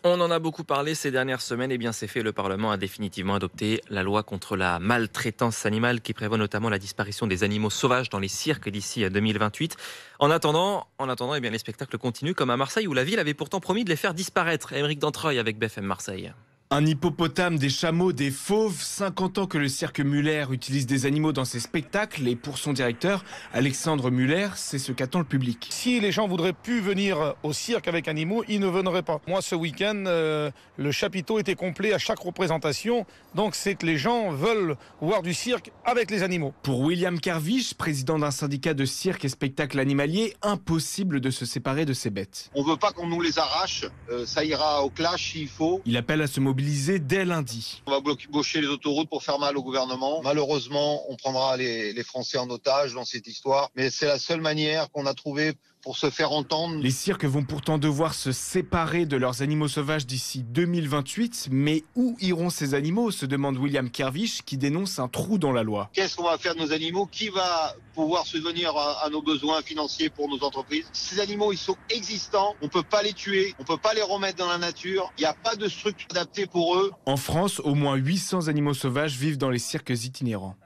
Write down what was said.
On en a beaucoup parlé ces dernières semaines, et bien c'est fait, le Parlement a définitivement adopté la loi contre la maltraitance animale qui prévoit notamment la disparition des animaux sauvages dans les cirques d'ici à 2028. En attendant, les spectacles continuent comme à Marseille où la ville avait pourtant promis de les faire disparaître. Aymeric Dantreuil avec BFM Marseille. Un hippopotame, des chameaux, des fauves, 50 ans que le cirque Muller utilise des animaux dans ses spectacles et pour son directeur, Alexandre Muller, c'est ce qu'attend le public. Si les gens voudraient plus venir au cirque avec animaux, ils ne viendraient pas. Moi, ce week-end, le chapiteau était complet à chaque représentation. Donc, c'est que les gens veulent voir du cirque avec les animaux. Pour William Kervish, président d'un syndicat de cirque et spectacle animalier, impossible de se séparer de ces bêtes. On veut pas qu'on nous les arrache, ça ira au clash s'il faut. Il appelle à se mobiliser dès lundi. On va boucher les autoroutes pour faire mal au gouvernement. Malheureusement, on prendra les Français en otage dans cette histoire. Mais c'est la seule manière qu'on a trouvée pour se faire entendre. Les cirques vont pourtant devoir se séparer de leurs animaux sauvages d'ici 2028. Mais où iront ces animaux, se demande William Kervish, qui dénonce un trou dans la loi. Qu'est-ce qu'on va faire de nos animaux? Qui va pouvoir subvenir à nos besoins financiers pour nos entreprises? Ces animaux, ils sont existants. On ne peut pas les tuer. On ne peut pas les remettre dans la nature. Il n'y a pas de structure adaptée pour eux. En France, au moins 800 animaux sauvages vivent dans les cirques itinérants.